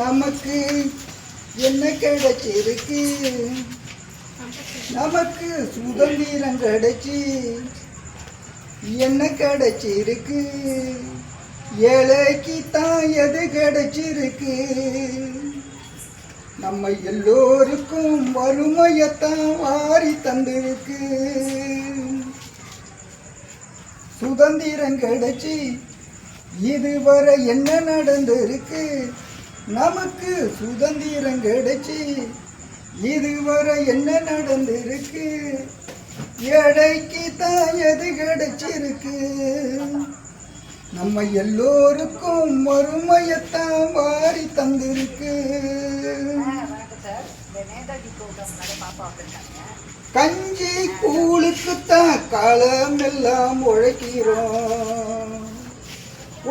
நமக்கு என்ன கிடைச்சிருக்கு? நமக்கு சுதந்திரம் கிடைச்சி என்ன கிடைச்சிருக்கு? ஏழைக்கு தான் எது கிடைச்சிருக்கு? நம்ம எல்லோருக்கும் வறுமையத்தான் வாரி தந்திருக்கு. சுதந்திரம் கிடைச்சி இதுவரை என்ன நடந்திருக்கு? நமக்கு சுதந்திரம் கிடைச்சி இதுவரை என்ன நடந்திருக்கு? ஏழைக்கு தான் எது கிடைச்சிருக்கு? நம்ம எல்லோருக்கும் வறுமையத்தான் வாரி தந்திருக்கு. கஞ்சி கூழுக்குத்தான் காலம் எல்லாம் உழைக்கிறோம்.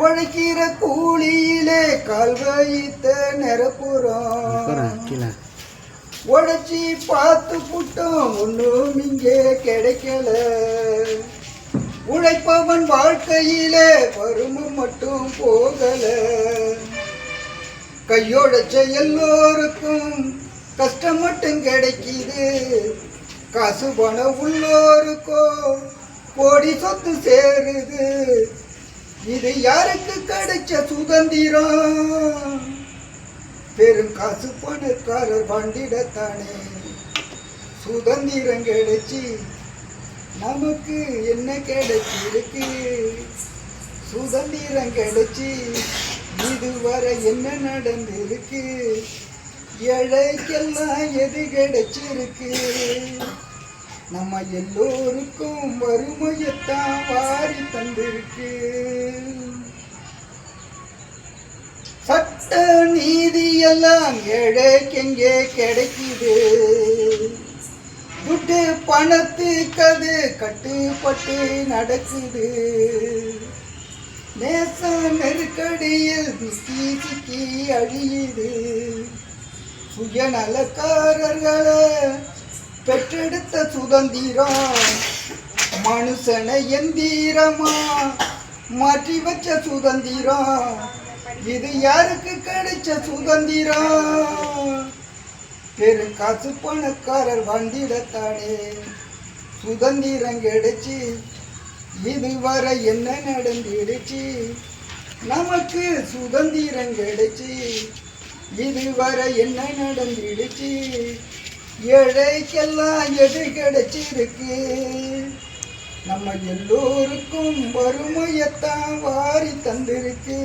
உழைக்கிற கூலியிலே கால் வைத்த நிரப்புறோம். உழைச்சி பார்த்து புட்டோம் ஒன்றும் இங்கே கிடைக்கல. உழைப்பவன் வாழ்க்கையிலே வறுமை மட்டும் போகல. கையோடைச்ச எல்லோருக்கும் கஷ்டம் மட்டும் கிடைக்குது. காசு பணம் உள்ளோருக்கோ கோடி சொத்து சேருது. இது யாருக்கு கிடைச்ச சுதந்திரம்? பெரும் காசு பணக்காரர் வண்டிடத்தானே சுதந்திரம் கிடைச்சி நமக்கு என்ன கிடைச்சிருக்கு? சுதந்திரம் கிடைச்சி இதுவரை என்ன நடந்திருக்கு? ஏழைக்கெல்லாம் எது கிடைச்சிருக்கு? நம்ம எல்லோருக்கும் வறுமையத்தான் வாரி தந்திருக்கு. சட்ட நீதி எல்லாம் ஏழைக்கெங்கே கிடைக்குது? துட்டு பணத்துக்கு அது கட்டுப்பட்டு நடக்குது. நேச நெருக்கடியில் சிக்கி சிக்கி அழியுது. சுயநலக்காரர்களை பெற்றெடுத்த சுதந்திரம் மனுஷனை எந்திரமா மாற்றி வச்ச சுதந்திரம். இது யாருக்கு கிடைச்ச சுதந்திரம்? பெரு காசு பணக்காரர் வந்திடத்தானே சுதந்திரம் கிடைச்சி இதுவரை என்ன நடந்துடுச்சு? நமக்கு சுதந்திரம் கிடைச்சி இதுவரை என்ன நடந்துடுச்சு? ஏழைக்கெல்லாம் எது கிடைச்சிருக்கு? நம்ம எல்லோருக்கும் வறுமையத்தான் வாரி தந்திருக்கு.